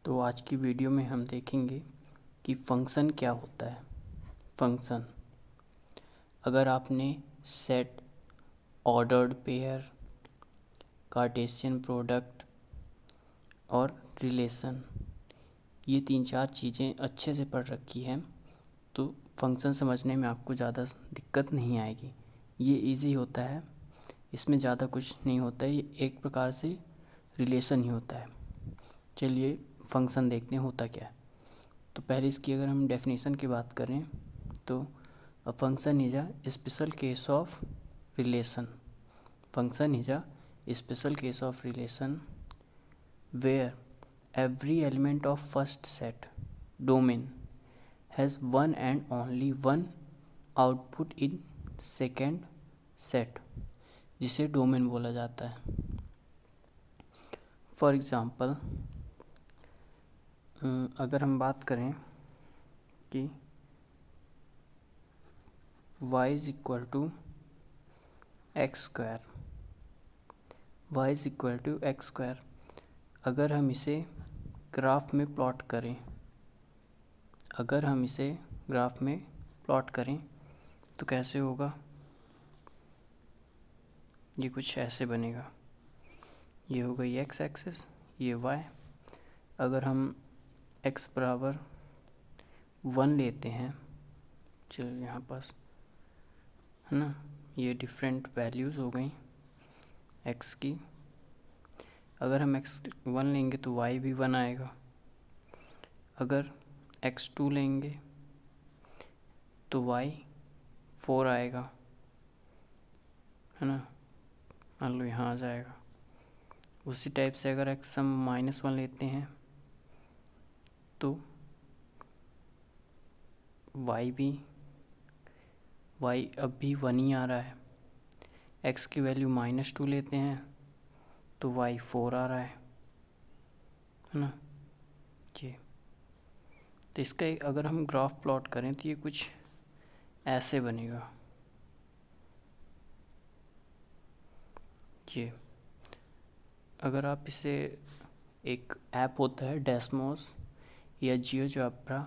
तो आज की वीडियो में हम देखेंगे कि फंक्शन क्या होता है। फंक्शन, अगर आपने set, ordered pair, Cartesian product और रिलेशन, ये 3-4 चीज़ें अच्छे से पढ़ रखी हैं तो फंक्शन समझने में आपको ज़्यादा दिक्कत नहीं आएगी। ये इजी होता है, इसमें ज़्यादा कुछ नहीं होता है, ये एक प्रकार से रिलेशन ही होता है। चलिए फंक्शन देखते हैं होता क्या है। तो पहले इसकी अगर हम डेफिनेशन की बात करें तो a function is a special case of relation. Function is a special case of relation where every element of first set domain has one and only one output in second set, जिसे domain बोला जाता है। For example, अगर हम बात करें कि y is equal to X square, Y is equal to X square, अगर हम इसे ग्राफ में प्लॉट करें, तो कैसे होगा? ये कुछ ऐसे बनेगा। ये हो गई एक्स एक्सिस, ये वाई। अगर हम x बराबर 1 लेते हैं, चलो यहाँ पास है ना, ये डिफरेंट वैल्यूज़ हो गई x की। अगर हम x1 लेंगे तो y भी 1 आएगा। अगर x2 लेंगे तो y 4 आएगा, है ना, मान लो यहाँ आ जाएगा। उसी टाइप से अगर x हम -1 लेते हैं तो y अब भी 1 ही आ रहा है। x की वैल्यू -2 लेते हैं तो y 4 आ रहा है ना जी। तो इसका अगर हम ग्राफ प्लॉट करें तो ये कुछ ऐसे बनेगा ये। अगर आप इसे, एक ऐप होता है डेस्मोस या जियोजेब्रा,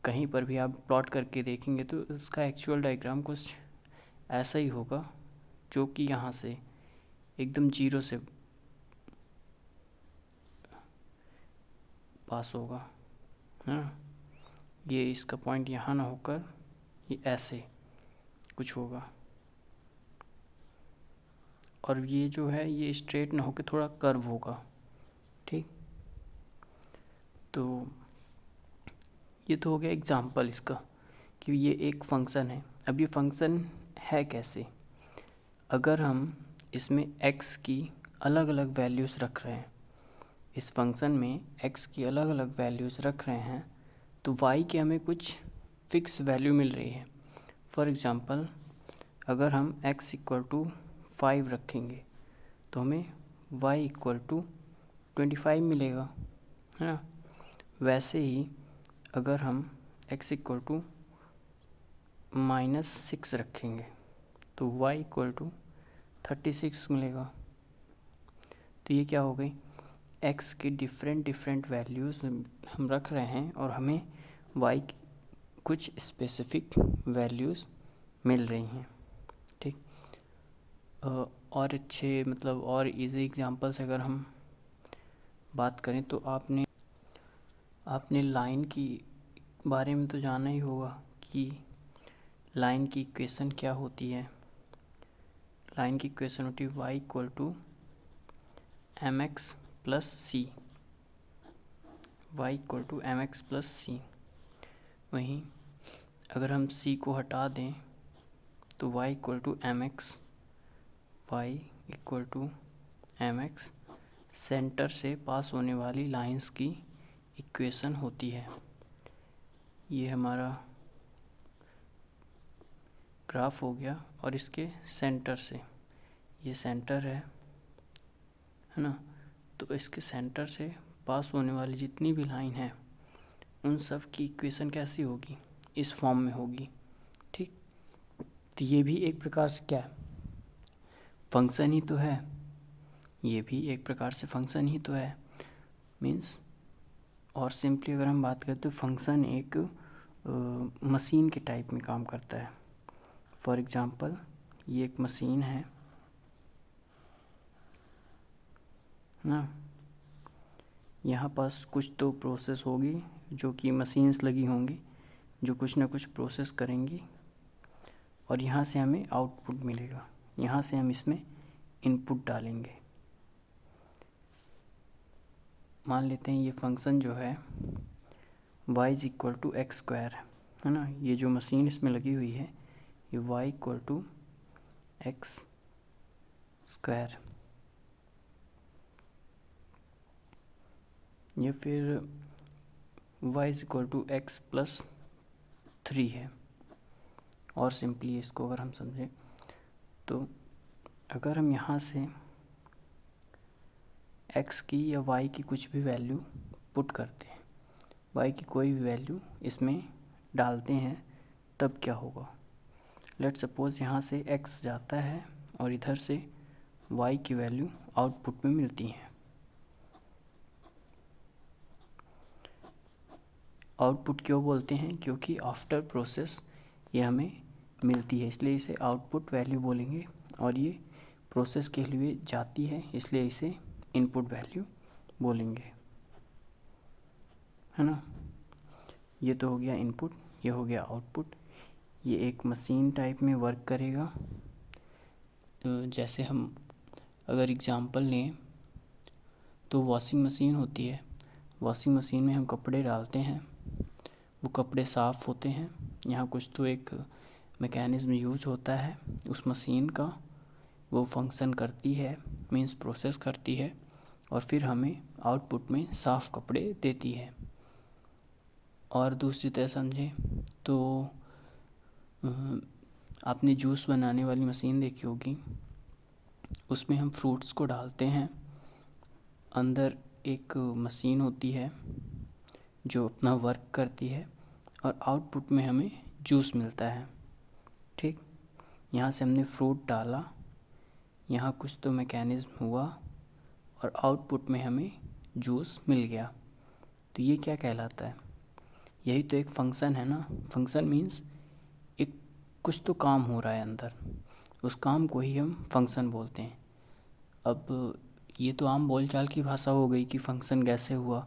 कहीं पर भी आप प्लॉट करके देखेंगे तो उसका एक्चुअल डायग्राम कुछ ऐसा ही होगा, जो कि यहाँ से एकदम जीरो से पास होगा, है ना। ये इसका पॉइंट यहाँ ना होकर ये ऐसे कुछ होगा, और ये जो है ये स्ट्रेट ना होकर थोड़ा कर्व होगा, ठीक। तो ये तो हो गया एग्जांपल इसका कि ये एक फंक्शन है। अब ये फंक्शन है कैसे? अगर हम इसमें x की अलग अलग वैल्यूज़ रख रहे हैं, इस फंक्शन में x की अलग अलग वैल्यूज़ रख रहे हैं, तो y की हमें कुछ फिक्स वैल्यू मिल रही है। फॉर एग्ज़ाम्पल, अगर हम x इक्वल टू 5 रखेंगे तो हमें y इक्वल टू 25 मिलेगा, है ना। वैसे ही अगर हम x इक्वल टू -6 रखेंगे तो y इक्वल टू 36 मिलेगा। तो ये क्या हो गई? x की डिफरेंट वैल्यूज़ हम रख रहे हैं और हमें y की कुछ स्पेसिफिक वैल्यूज़ मिल रही हैं, ठीक। और अच्छे मतलब और इजी एग्जांपल्स अगर हम बात करें तो आपने लाइन की बारे में तो जाना ही होगा कि लाइन की इक्वेशन क्या होती है। लाइन की इक्वेशन होती है y equal to mx plus c, y equal to mx plus c. वहीं अगर हम c को हटा दें तो y equal to mx, y equal to mx centre से पास होने वाली लाइंस की इक्वेशन होती है। ये हमारा ग्राफ हो गया, और इसके सेंटर से, ये सेंटर है ना, तो इसके सेंटर से पास होने वाली जितनी भी लाइन है उन सब की इक्वेशन कैसी होगी? इस फॉर्म में होगी, ठीक। तो ये भी एक प्रकार से क्या है? फंक्शन ही तो है। ये भी एक प्रकार से फंक्शन ही तो है। मीन्स और सिंपली अगर हम बात करें तो फंक्शन एक मशीन के टाइप में काम करता है। फॉर एग्ज़ाम्पल ये एक मशीन है ना, यहाँ पास कुछ तो प्रोसेस होगी जो कि मशीन्स लगी होंगी जो कुछ ना कुछ प्रोसेस करेंगी और यहाँ से हमें आउटपुट मिलेगा। यहाँ से हम इसमें इनपुट डालेंगे। मान लेते हैं ये फंक्शन जो है y is equal to X square है ना, ये जो मशीन इसमें लगी हुई है ये y equal to X square, या फिर y is equal to X plus 3 है। और सिंपली इसको अगर हम समझें तो अगर हम यहाँ से x की या y की कुछ भी वैल्यू पुट करते हैं, y की कोई भी वैल्यू इसमें डालते हैं, तब क्या होगा। लेट सपोज यहाँ से x जाता है और इधर से y की वैल्यू आउटपुट में मिलती है। आउटपुट क्यों बोलते हैं, क्योंकि आफ्टर प्रोसेस ये हमें मिलती है, इसलिए इसे आउटपुट वैल्यू बोलेंगे। और ये प्रोसेस के लिए जाती है, इसलिए इसे इनपुट वैल्यू बोलेंगे, है ना। ये तो हो गया इनपुट, ये हो गया आउटपुट। ये एक मशीन टाइप में वर्क करेगा। तो जैसे हम अगर एग्ज़ाम्पल लें तो वॉशिंग मशीन होती है। वॉशिंग मशीन में हम कपड़े डालते हैं, वो कपड़े साफ़ होते हैं। यहाँ कुछ तो एक मैकेनिज़्म यूज होता है उस मशीन का, वो फंक्शन करती है, मीन्स प्रोसेस करती है और फिर हमें आउटपुट में साफ़ कपड़े देती है। और दूसरी तरह समझें तो आपने जूस बनाने वाली मशीन देखी होगी, उसमें हम फ्रूट्स को डालते हैं, अंदर एक मशीन होती है जो अपना वर्क करती है और आउटपुट में हमें जूस मिलता है। ठीक, यहाँ से हमने फ्रूट डाला, यहाँ कुछ तो मैकेनिज़्म हुआ और आउटपुट में हमें जूस मिल गया। तो ये क्या कहलाता है, यही तो एक फंक्शन है ना। फंक्शन मीन्स एक कुछ तो काम हो रहा है अंदर, उस काम को ही हम फंक्शन बोलते हैं। अब ये तो आम बोलचाल की भाषा हो गई कि फंक्शन कैसे हुआ,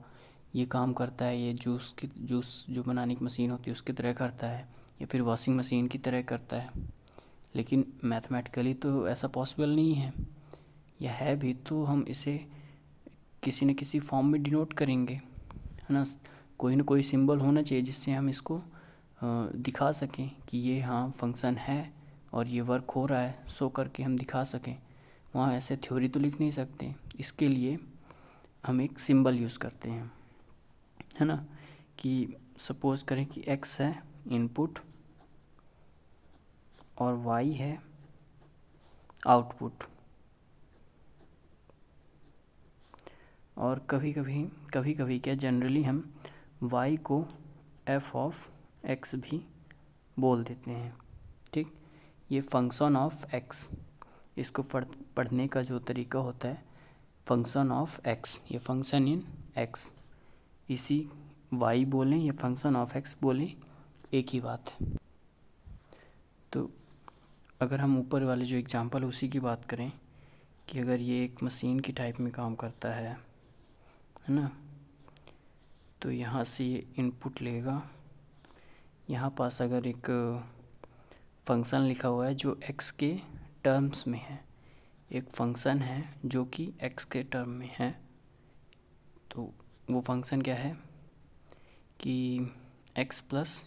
ये काम करता है, ये जूस जो बनाने की मशीन होती है उसकी तरह करता है, या फिर वॉशिंग मशीन की तरह करता है। लेकिन मैथमेटिकली तो ऐसा पॉसिबल नहीं है, या है भी तो हम इसे किसी न किसी फॉर्म में डिनोट करेंगे, है ना। कोई ना कोई सिंबल होना चाहिए जिससे हम इसको दिखा सकें कि ये हाँ फंक्शन है और ये वर्क हो रहा है, शो करके हम दिखा सकें। वहाँ ऐसे थ्योरी तो लिख नहीं सकते, इसके लिए हम एक सिंबल यूज़ करते हैं, है ना। कि सपोज़ करें कि x है इनपुट और y है आउटपुट। और कभी कभी क्या जनरली हम y को f ऑफ x भी बोल देते हैं। ठीक, ये फंक्शन ऑफ x, इसको पढ़ने का जो तरीका होता है फंक्शन ऑफ x, ये फंक्शन इन x, इसी y बोलें या फंक्शन ऑफ x बोलें, एक ही बात है। तो अगर हम ऊपर वाले जो एग्जांपल उसी की बात करें कि अगर ये एक मशीन की टाइप में काम करता है ना, तो यहाँ से ये इनपुट लेगा, यहाँ पास अगर एक फंक्शन लिखा हुआ है जो x के टर्म्स में है, एक फंक्शन है जो कि x के टर्म में है, तो वो फंक्शन क्या है कि x प्लस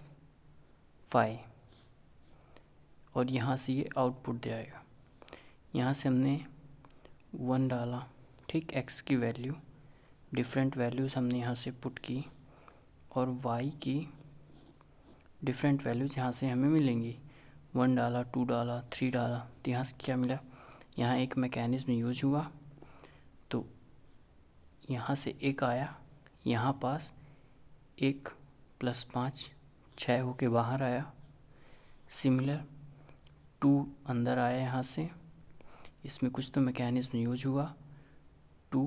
5, और यहाँ से ये आउटपुट दे आएगा। यहाँ से हमने 1 डाला, ठीक, x की वैल्यू, डिफरेंट वैल्यूज़ हमने यहाँ से पुट की और y की डिफरेंट वैल्यूज़ यहाँ से हमें मिलेंगी। 1 डाला, 2 डाला, 3 डाला, तो यहाँ से क्या मिला, यहाँ एक मैकेनिज़्म यूज हुआ, तो यहाँ से एक आया, यहाँ पास 1 प्लस 5 6 होके बाहर आया। सिमिलर 2 अंदर आया, यहाँ से इसमें कुछ तो मैकेनिज़्म यूज हुआ, 2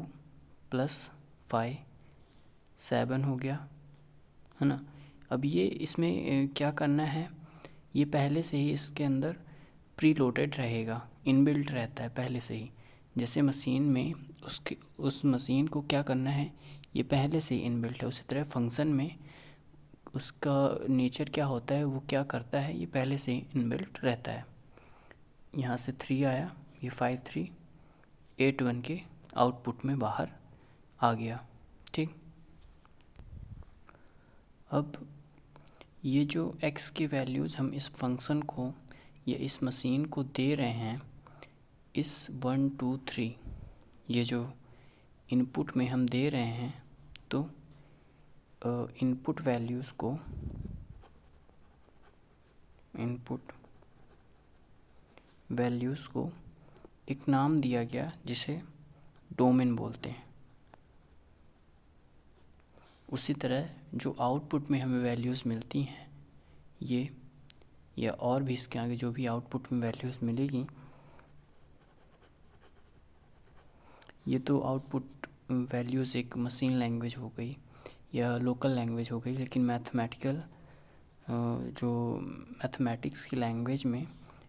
प्लस 5 7 हो गया, है ना। अब ये इसमें क्या करना है, ये पहले से ही इसके अंदर प्री लोडेड रहेगा, इनबिल्ट रहता है पहले से ही। जैसे मशीन में उसके उस मशीन को क्या करना है, ये पहले से ही इनबिल्ट है, उसी तरह फंक्शन में उसका नेचर क्या होता है, वो क्या करता है, ये पहले से ही इनबिल्ट रहता है। यहाँ से 3 आया, ये 5 3 8 1 के आउटपुट में बाहर आ गया, ठीक। अब ये जो x की वैल्यूज़ हम इस फंक्शन को या इस मशीन को दे रहे हैं, इस 1 2 3 ये जो इनपुट में हम दे रहे हैं, तो इनपुट वैल्यूज़ को एक नाम दिया गया जिसे डोमेन बोलते हैं। उसी तरह जो आउटपुट में हमें वैल्यूज़ मिलती हैं, ये या और भी इसके आगे जो भी आउटपुट में वैल्यूज़ मिलेगी, ये तो आउटपुट वैल्यूज़ एक मशीन लैंग्वेज हो गई या लोकल लैंग्वेज हो गई, लेकिन मैथमेटिक्स की लैंग्वेज में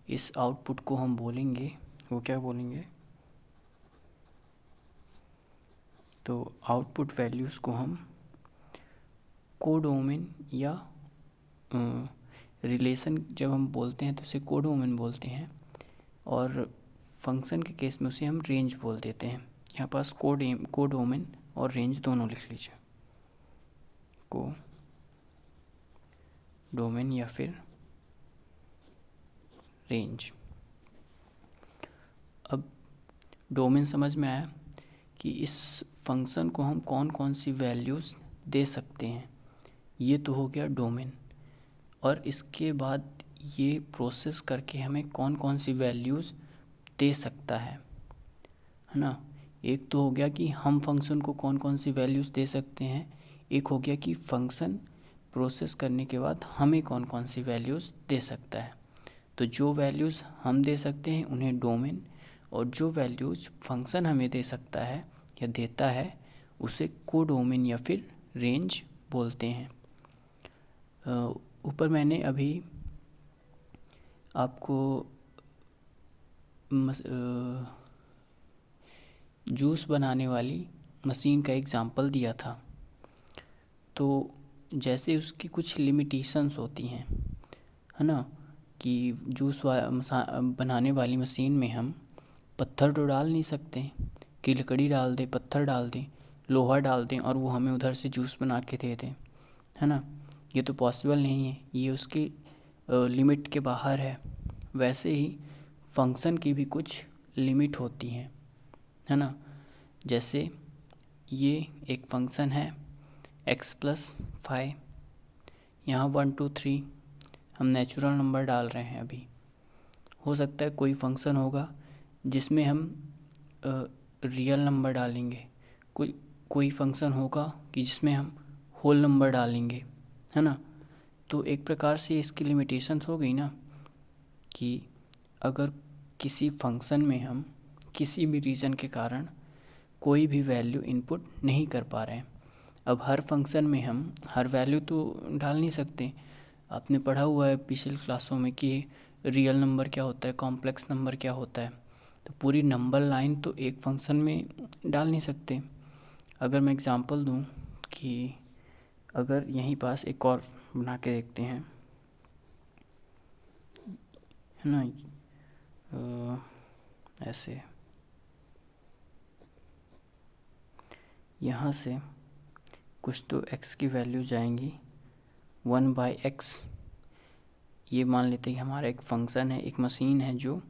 इस आउटपुट को हम बोलेंगे, वो क्या बोलेंगे, तो आउटपुट वैल्यूज़ को हम कोडोमेन या रिलेशन जब हम बोलते हैं तो उसे कोडोमेन बोलते हैं, और फंक्शन के केस में उसे हम रेंज बोल देते हैं। यहाँ पास कोडोमेन और रेंज दोनों लिख लीजिए, कोडोमेन या फिर रेंज। अब डोमेन समझ में आया कि इस फंक्शन को हम कौन कौन सी वैल्यूज़ दे सकते हैं, ये तो हो गया डोमेन। और इसके बाद ये प्रोसेस करके हमें कौन कौन सी वैल्यूज़ दे सकता है ना। एक तो हो गया कि हम फंक्शन को कौन कौन सी वैल्यूज़ दे सकते हैं, एक हो गया कि फंक्शन प्रोसेस करने के बाद हमें कौन कौन सी वैल्यूज़ दे सकता है। तो जो वैल्यूज़ हम दे सकते हैं उन्हें डोमेन, और जो वैल्यूज़ फंक्शन हमें दे सकता है या देता है उसे कोडोमेन या फिर रेंज बोलते हैं। ऊपर मैंने अभी आपको जूस बनाने वाली मशीन का एग्ज़ाम्पल दिया था, तो जैसे उसकी कुछ लिमिटेशंस होती हैं, है ना, कि जूस बनाने वाली मशीन में हम पत्थर तो डाल नहीं सकते कि लकड़ी डाल दें, पत्थर डाल दें, लोहा डाल दें और वो हमें उधर से जूस बना के दे दें, है ना। ये तो पॉसिबल नहीं है, ये उसकी लिमिट के बाहर है। वैसे ही फंक्शन की भी कुछ लिमिट होती हैं, है ना। जैसे ये एक फंक्शन है x+5, यहाँ 1 2 3 हम नेचुरल नंबर डाल रहे हैं। अभी हो सकता है कोई फंक्शन होगा जिसमें हम रियल नंबर डालेंगे, कोई फंक्शन होगा कि जिसमें हम होल नंबर डालेंगे, है ना। तो एक प्रकार से इसकी लिमिटेशंस हो गई ना, कि अगर किसी फंक्शन में हम किसी भी रीज़न के कारण कोई भी वैल्यू इनपुट नहीं कर पा रहे हैं, अब हर फंक्शन में हम हर वैल्यू तो डाल नहीं सकते। आपने पढ़ा हुआ है पिछले क्लासों में कि रियल नंबर क्या होता है, कॉम्प्लेक्स नंबर क्या होता है, तो पूरी नंबर लाइन तो एक फंक्शन में डाल नहीं सकते। अगर मैं एग्ज़ाम्पल दूं कि अगर यहीं पास एक और बना के देखते हैं, है ना, ऐसे यहाँ से कुछ तो x की वैल्यू जाएंगी 1/x। ये मान लेते हैं कि हमारा एक फंक्शन है, एक मशीन है, जो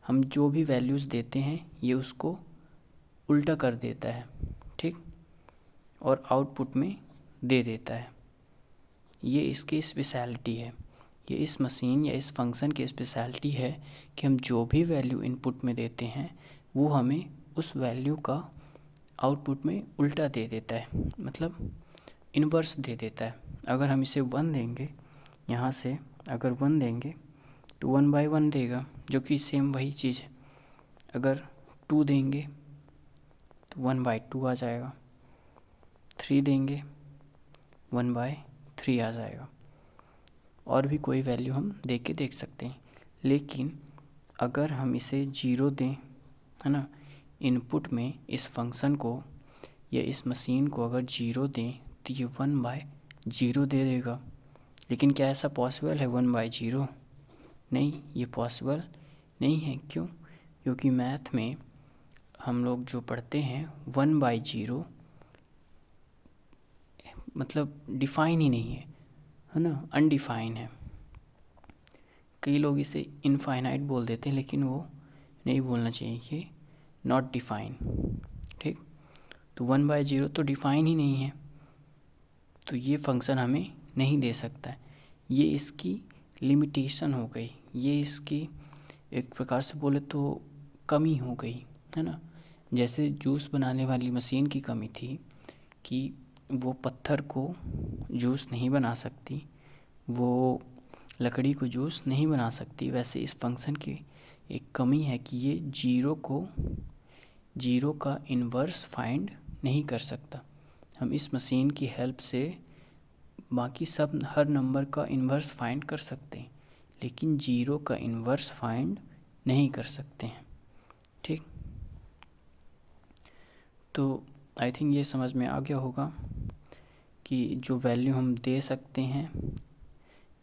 हम जो भी वैल्यूज़ देते हैं ये उसको उल्टा कर देता है, ठीक, और आउटपुट में दे देता है। ये इसकी स्पेशलिटी है, ये इस मशीन या इस फंक्शन की स्पेशलिटी है कि हम जो भी वैल्यू इनपुट में देते हैं वो हमें उस वैल्यू का आउटपुट में उल्टा दे देता है, मतलब इन्वर्स दे देता है। अगर हम इसे 1 देंगे, यहाँ से अगर 1 देंगे तो 1/1 देगा, जो कि सेम वही चीज़ है। अगर 2 देंगे तो 1/2 आ जाएगा, 3 देंगे 1/3 आ जाएगा। और भी कोई वैल्यू हम दे के देख सकते हैं, लेकिन अगर हम इसे 0 दें, है ना, इनपुट में इस फंक्शन को या इस मशीन को अगर 0 दें तो ये 1/0 दे देगा। लेकिन क्या ऐसा पॉसिबल है 1/0? नहीं, ये पॉसिबल नहीं है। क्यों? क्योंकि मैथ में हम लोग जो पढ़ते हैं 1/0 मतलब डिफाइन ही नहीं है ना, अनडिफाइन है। कई लोग इसे इनफाइनाइट बोल देते हैं, लेकिन वो नहीं बोलना चाहिए, ये नॉट डिफाइन। ठीक, तो 1/0 तो डिफाइन ही नहीं है, तो ये फंक्शन हमें नहीं दे सकता है। ये इसकी लिमिटेशन हो गई, ये इसकी एक प्रकार से बोले तो कमी हो गई, है ना। जैसे जूस बनाने वाली मशीन की कमी थी कि वो पत्थर को जूस नहीं बना सकती, वो लकड़ी को जूस नहीं बना सकती, वैसे इस फंक्शन की एक कमी है कि ये जीरो का इन्वर्स फाइंड नहीं कर सकता। हम इस मशीन की हेल्प से बाकी सब हर नंबर का इन्वर्स फाइंड कर सकते हैं, लेकिन 0 का इन्वर्स फाइंड नहीं कर सकते हैं। ठीक, तो आई थिंक ये समझ में आ गया होगा कि जो वैल्यू हम दे सकते हैं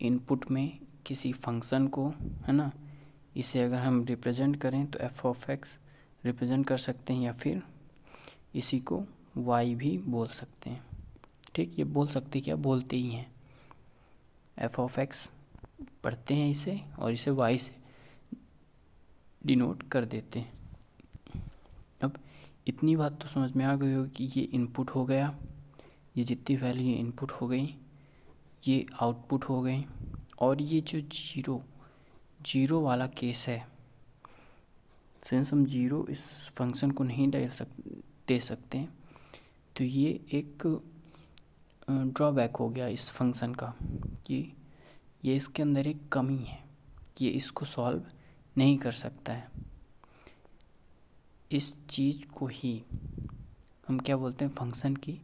इनपुट में किसी फंक्शन को, है ना, इसे अगर हम रिप्रेजेंट करें तो f(x) रिप्रेजेंट कर सकते हैं, या फिर इसी को y भी बोल सकते हैं। ठीक, ये बोल सकते क्या, बोलते ही हैं, f(x) पढ़ते हैं इसे और इसे y से डिनोट कर देते हैं। अब इतनी बात तो समझ में आ गई होगी कि ये इनपुट हो गया, ये जितनी वैल्यू इनपुट हो गई ये आउटपुट हो गई, और ये जो जीरो वाला केस है, सिंस हम 0 इस फंक्शन को नहीं दे सकते, तो ये एक ड्रॉबैक हो गया इस फंक्शन का कि ये इसके अंदर एक कमी है, ये इसको सॉल्व नहीं कर सकता है। इस चीज़ को ही हम क्या बोलते हैं, फंक्शन की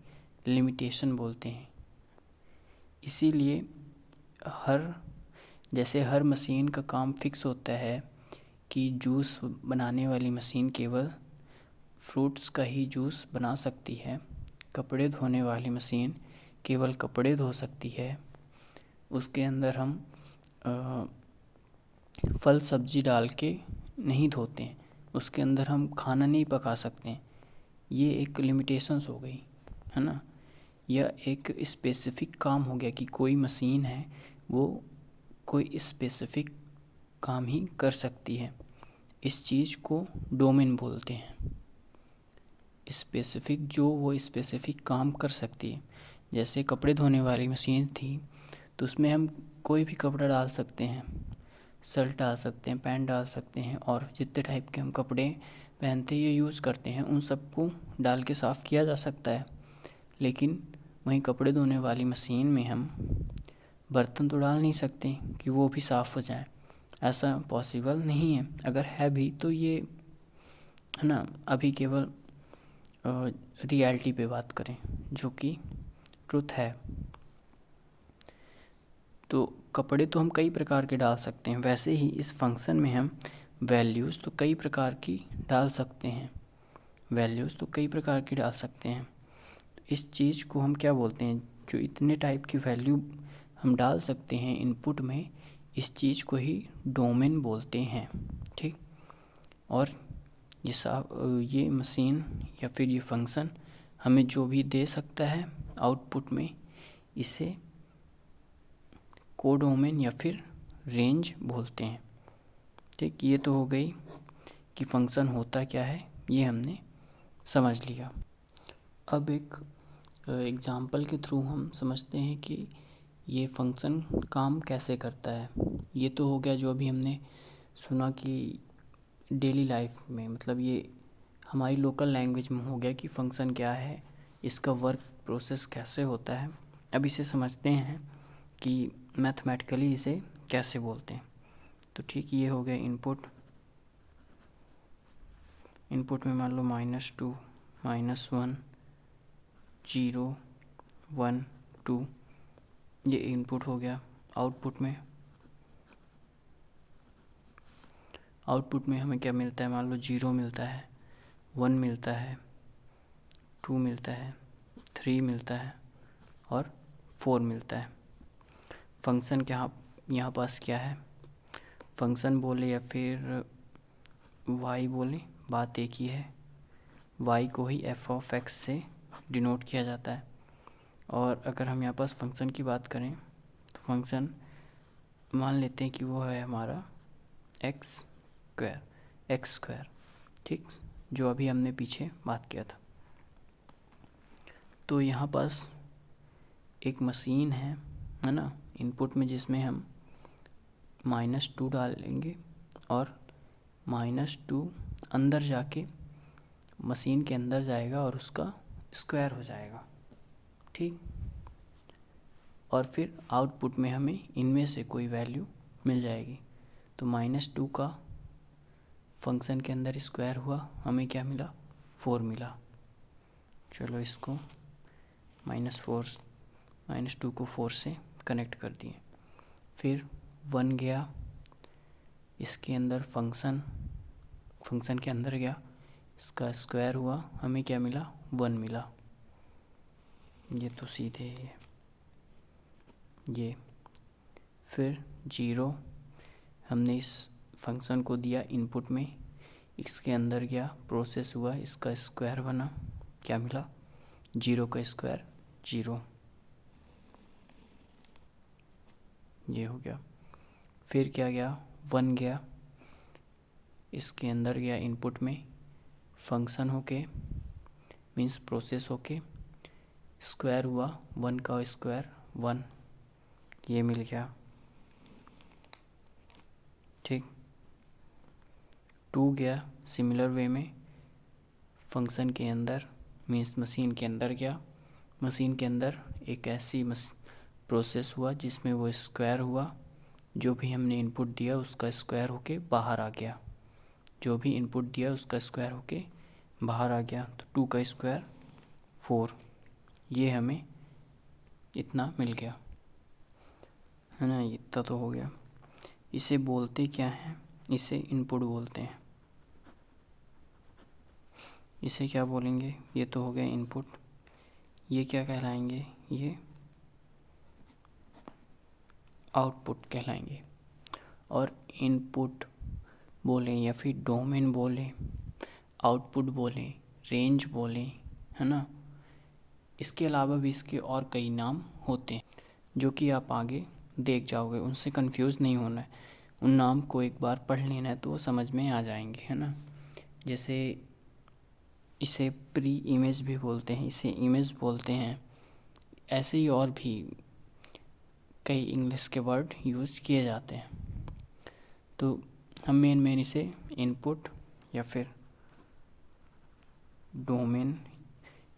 लिमिटेशन बोलते हैं। इसीलिए जैसे हर मशीन का काम फिक्स होता है कि जूस बनाने वाली मशीन केवल फ्रूट्स का ही जूस बना सकती है, कपड़े धोने वाली मशीन केवल कपड़े धो सकती है, उसके अंदर हम फल सब्जी डाल के नहीं धोते हैं, उसके अंदर हम खाना नहीं पका सकते हैं। ये एक लिमिटेशंस हो गई, है ना। यह एक स्पेसिफिक काम हो गया कि कोई मशीन है वो कोई स्पेसिफिक काम ही कर सकती है। इस चीज़ को डोमेन बोलते हैं, स्पेसिफिक जो वो स्पेसिफिक काम कर सकती है। जैसे कपड़े धोने वाली मशीन थी तो उसमें हम कोई भी कपड़ा डाल सकते हैं, शर्ट डाल सकते हैं, पैंट डाल सकते हैं, और जितने टाइप के हम कपड़े पहनते या यूज़ करते हैं उन सबको डाल के साफ़ किया जा सकता है। लेकिन वहीं कपड़े धोने वाली मशीन में हम बर्तन तो डाल नहीं सकते कि वो भी साफ़ हो जाए, ऐसा पॉसिबल नहीं है। अगर है भी तो ये, है ना, अभी केवल रियलिटी पे बात करें जो कि ट्रुथ है। तो कपड़े तो हम कई प्रकार के डाल सकते हैं, वैसे ही इस फंक्शन में हम वैल्यूज़ तो कई प्रकार की डाल सकते हैं, इस चीज़ को हम क्या बोलते हैं, जो इतने टाइप की वैल्यू हम डाल सकते हैं इनपुट में, इस चीज़ को ही डोमेन बोलते हैं। ठीक, और ये मशीन या फिर ये फंक्शन हमें जो भी दे सकता है आउटपुट में, इसे कोडोमेन या फिर रेंज बोलते हैं। ठीक, ये तो हो गई कि फंक्शन होता क्या है, ये हमने समझ लिया। अब एक एग्ज़ाम्पल के थ्रू हम समझते हैं कि ये फंक्शन काम कैसे करता है। ये तो हो गया जो अभी हमने सुना कि डेली लाइफ में, मतलब ये हमारी लोकल लैंग्वेज में हो गया कि फंक्शन क्या है, इसका वर्क प्रोसेस कैसे होता है। अब इसे समझते हैं कि मैथमेटिकली इसे कैसे बोलते हैं। तो ठीक, ये हो गया इनपुट में मान लो -2 -1 0 1 2, ये इनपुट हो गया। आउटपुट में हमें क्या मिलता है, मान लो 0 मिलता है, 1 मिलता है, 2 मिलता है, 3 मिलता है और 4 मिलता है। फंक्शन क्या यहाँ पास क्या है, फंक्शन बोले या फिर y बोले, बात एक ही है। y को ही f(x) से डिनोट किया जाता है। और अगर हम यहाँ पास फंक्शन की बात करें तो फंक्शन मान लेते हैं कि वो है हमारा एक्स स्क्वायर, ठीक, जो अभी हमने पीछे बात किया था। तो यहाँ पास एक मशीन है ना, इनपुट में, जिसमें हम -2 डालेंगे और -2 अंदर जाके मशीन के अंदर जाएगा और उसका स्क्वायर हो जाएगा, ठीक। और फिर आउटपुट में हमें इनमें से कोई वैल्यू मिल जाएगी। तो -2 का फंक्शन के अंदर स्क्वायर हुआ, हमें क्या मिला, 4 मिला। चलो इसको -2 को 4 से कनेक्ट कर दिए। फिर 1 गया इसके अंदर, फंक्शन के अंदर गया, इसका स्क्वायर हुआ, हमें क्या मिला, 1 मिला। ये तो सीधे ये। फिर 0 हमने इस फंक्शन को दिया इनपुट में, इसके अंदर गया, प्रोसेस हुआ, इसका स्क्वायर बना, क्या मिला, 0 का स्क्वायर 0, ये हो गया। फिर क्या गया, 1 गया, इसके अंदर गया इनपुट में, फंक्शन होके मीन्स प्रोसेस होके स्क्वायर हुआ, 1 का स्क्वायर 1, ये मिल गया, ठीक। 2 गया सिमिलर वे में, फंक्शन के अंदर मीन्स मशीन के अंदर गया, मशीन के अंदर एक ऐसी प्रोसेस हुआ जिसमें वो स्क्वायर हुआ, जो भी हमने इनपुट दिया उसका स्क्वायर होके बाहर आ गया, जो भी इनपुट दिया उसका स्क्वायर होके बाहर आ गया। तो 2 का स्क्वायर 4, ये हमें इतना मिल गया, है ना, इतना तो हो गया। इसे बोलते क्या हैं, इसे इनपुट बोलते हैं। इसे क्या बोलेंगे, ये तो हो गया इनपुट, ये क्या कहलाएंगे, ये आउटपुट कहलाएंगे। और इनपुट बोले या फिर डोमेन बोले, आउटपुट बोले, रेंज बोले, है ना, इसके अलावा भी इसके और कई नाम होते हैं जो कि आप आगे देख जाओगे, उनसे कंफ्यूज नहीं होना है। उन नाम को एक बार पढ़ लेना है तो वो समझ में आ जाएंगे, है ना। जैसे इसे प्री इमेज भी बोलते हैं, इसे इमेज बोलते हैं, ऐसे ही और भी कई इंग्लिश के वर्ड यूज़ किए जाते हैं। तो हम मेन इसे इनपुट या फिर डोमेन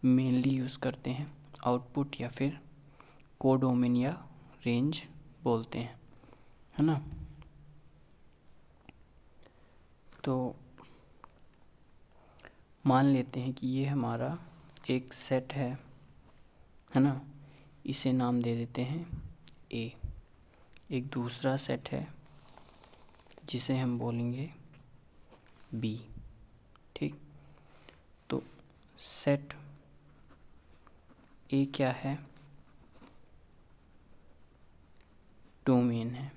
मेनली यूज़ करते हैं, आउटपुट या फिर कोडोमेन या रेंज बोलते हैं, है ना। तो मान लेते हैं कि ये हमारा एक सेट है ना, इसे नाम दे देते हैं ए। एक दूसरा सेट है जिसे हम बोलेंगे बी, ठीक। तो सेट ए क्या है, डोमेन है।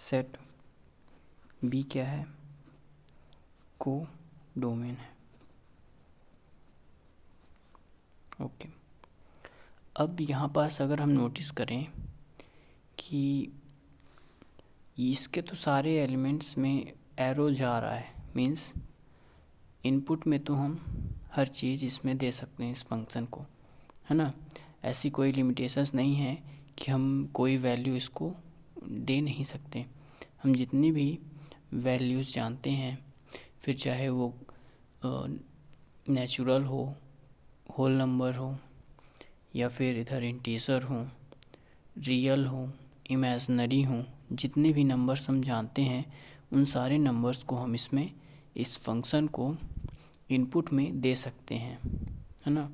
सेट बी क्या है, को डोमेन है। ओके। अब यहाँ पास अगर हम नोटिस करें कि इसके तो सारे एलिमेंट्स में एरो जा रहा है, मीन्स इनपुट में तो हम हर चीज़ इसमें दे सकते हैं इस फंक्शन को, है ना। ऐसी कोई लिमिटेशंस नहीं है कि हम कोई वैल्यू इसको दे नहीं सकते। हम जितनी भी वैल्यूज़ जानते हैं, फिर चाहे वो नेचुरल हो, होल नंबर हो, या फिर इधर इंटीजर हो, रियल हो, इमेजिनरी हो, जितने भी नंबर्स हम जानते हैं उन सारे नंबर्स को हम इसमें इस फंक्शन को इनपुट में दे सकते हैं, है ना।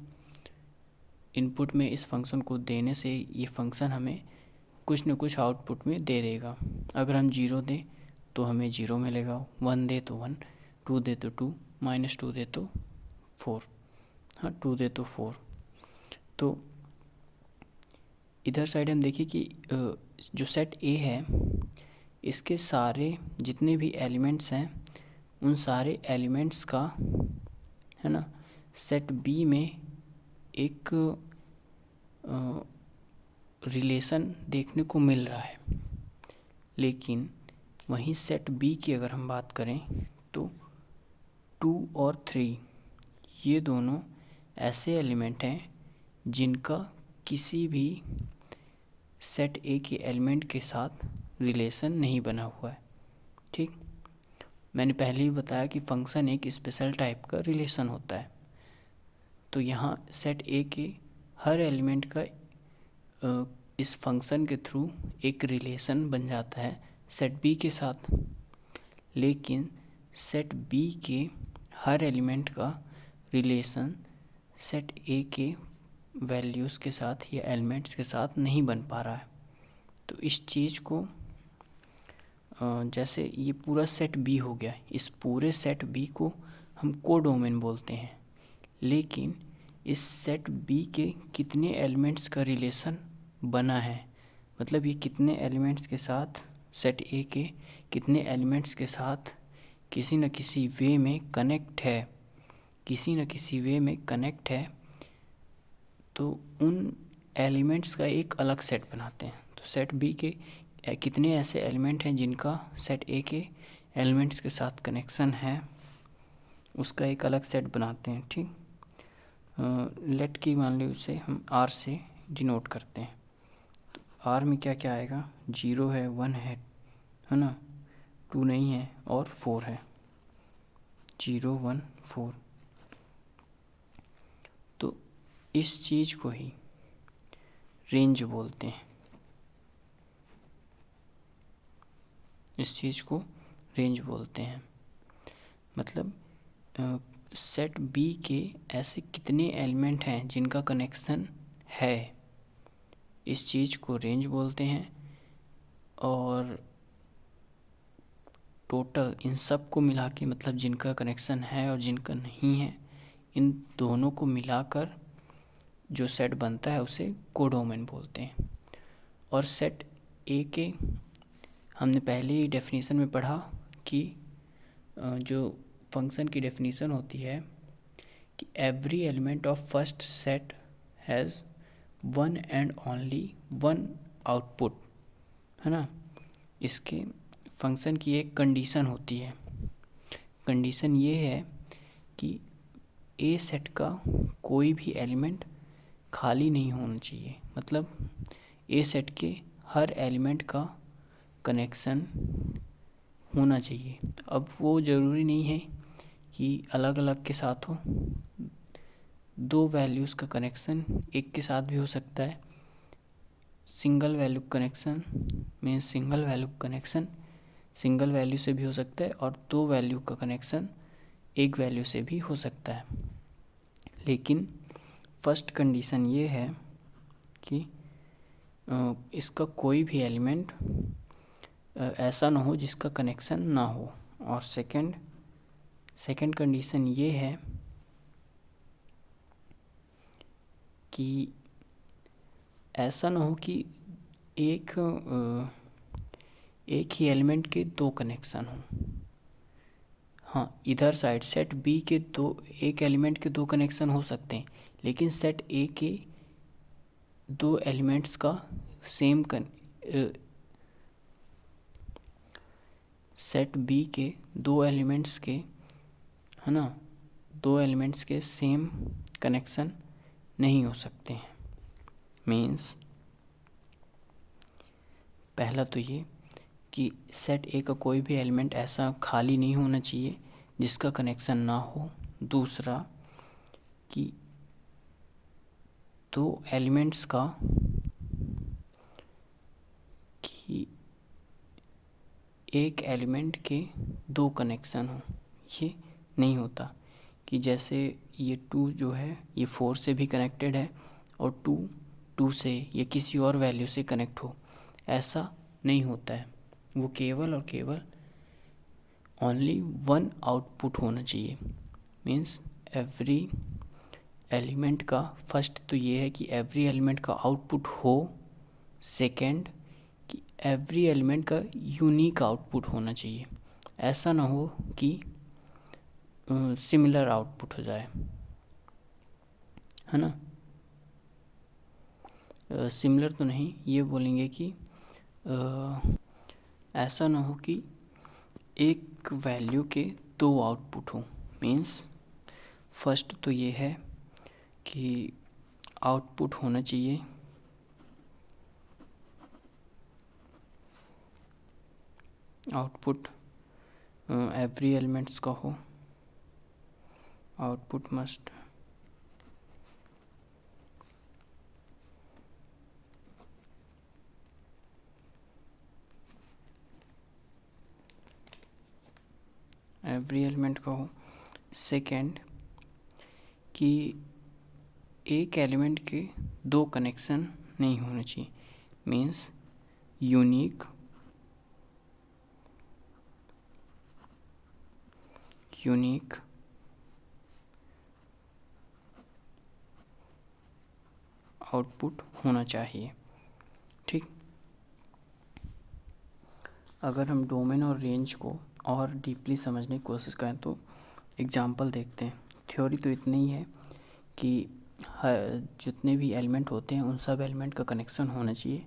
इनपुट में इस फंक्शन को देने से ये फंक्शन हमें कुछ न कुछ आउटपुट में दे देगा। अगर हम 0 दें तो हमें 0 मिलेगा, 1 दे तो 1, 2 दे तो 2, -2 दे तो 4, हाँ 2 दे तो 4। तो इधर साइड हम देखिए कि जो सेट ए है इसके सारे जितने भी एलिमेंट्स हैं उन सारे एलिमेंट्स का, है ना, सेट बी में एक रिलेशन देखने को मिल रहा है। लेकिन वहीं सेट बी की अगर हम बात करें तो 2 और 3 ये दोनों ऐसे एलिमेंट हैं जिनका किसी भी सेट ए के एलिमेंट के साथ रिलेशन नहीं बना हुआ है। ठीक, मैंने पहले ही बताया कि फंक्शन एक स्पेशल टाइप का रिलेशन होता है। तो यहाँ सेट ए के हर एलिमेंट का इस फंक्शन के थ्रू एक रिलेशन बन जाता है सेट बी के साथ। लेकिन सेट बी के हर एलिमेंट का रिलेशन सेट ए के वैल्यूज़ के साथ या एलिमेंट्स के साथ नहीं बन पा रहा है। तो इस चीज़ को जैसे ये पूरा सेट बी हो गया, इस पूरे सेट बी को हम कोडोमेन बोलते हैं। लेकिन इस सेट बी के कितने एलिमेंट्स का रिलेशन बना है, मतलब ये कितने एलिमेंट्स के साथ, सेट ए के कितने एलिमेंट्स के साथ किसी न किसी वे में कनेक्ट है, किसी न किसी वे में कनेक्ट है, तो उन एलिमेंट्स का एक अलग सेट बनाते हैं। तो सेट बी के कितने ऐसे एलिमेंट हैं जिनका सेट ए के एलिमेंट्स के साथ कनेक्शन है, उसका एक अलग सेट बनाते हैं। ठीक, लेट की मान ली उसे हम आर से डिनोट करते हैं। तो आर में क्या क्या आएगा, 0 है, 1 है ना, 2 नहीं है और 4 है, 0 1 4। तो इस चीज़ को ही रेंज बोलते हैं, इस चीज़ को रेंज बोलते हैं। मतलब सेट बी के ऐसे कितने एलिमेंट हैं जिनका कनेक्शन है, इस चीज़ को रेंज बोलते हैं। और टोटल इन सब को मिला के, मतलब जिनका कनेक्शन है और जिनका नहीं है, इन दोनों को मिलाकर जो सेट बनता है उसे कोडोमेन बोलते हैं। और सेट ए के हमने पहले ही डेफिनेशन में पढ़ा कि जो फंक्शन की डेफिनेशन होती है कि every element of first set has one and only one output, है ना। इसके फंक्शन की एक कंडीशन होती है। कंडीशन ये है कि ए सेट का कोई भी एलिमेंट खाली नहीं होना चाहिए, मतलब ए सेट के हर एलिमेंट का कनेक्शन होना चाहिए। अब वो ज़रूरी नहीं है कि अलग अलग के साथ हो, 2 वैल्यूज़ का कनेक्शन एक के साथ भी हो सकता है। Single value connection means single value connection single value से भी हो सकता है, और 2 वैल्यू का कनेक्शन एक वैल्यू से भी हो सकता है। लेकिन फर्स्ट कंडीशन ये है कि इसका कोई भी एलिमेंट ऐसा ना हो जिसका कनेक्शन ना हो। और सेकंड कंडीशन ये है कि ऐसा ना हो कि एक ही एलिमेंट के 2 कनेक्शन हों। हाँ, इधर साइड सेट बी के एक एलिमेंट के 2 कनेक्शन हो सकते हैं, लेकिन सेट ए के 2 एलिमेंट्स का सेट बी के 2 एलिमेंट्स के, है ना, 2 एलिमेंट्स के सेम कनेक्शन नहीं हो सकते हैं। मीन्स पहला तो ये कि सेट ए का कोई भी एलिमेंट ऐसा खाली नहीं होना चाहिए जिसका कनेक्शन ना हो। दूसरा कि 2 एलिमेंट्स का कि एक एलिमेंट के 2 कनेक्शन हो, ये नहीं होता। कि जैसे ये 2 जो है ये 4 से भी कनेक्टेड है और टू टू से या किसी और वैल्यू से कनेक्ट हो, ऐसा नहीं होता है। वो केवल और केवल ओनली वन आउटपुट होना चाहिए। मीन्स एवरी एलिमेंट का, फर्स्ट तो ये है कि एवरी एलिमेंट का आउटपुट हो, सेकंड कि एवरी एलिमेंट का यूनिक आउटपुट होना चाहिए। ऐसा ना हो कि सिमिलर आउटपुट हो जाए, है ना। सिमिलर तो नहीं, ये बोलेंगे कि ऐसा ना हो कि एक वैल्यू के दो आउटपुट हो। मीन्स फर्स्ट तो ये है कि आउटपुट होना चाहिए आउटपुट एवरी एलिमेंट्स का हो, आउटपुट मस्ट एवरी एलिमेंट का हो। सेकेंड कि एक एलिमेंट के दो कनेक्शन नहीं होने चाहिए। मीन्स यूनिक आउटपुट होना चाहिए। ठीक, अगर हम डोमेन और रेंज को और डीपली समझने की कोशिश करें तो एग्जांपल देखते हैं। थ्योरी तो इतनी ही है कि जितने भी एलिमेंट होते हैं उन सब एलिमेंट का कनेक्शन होना चाहिए।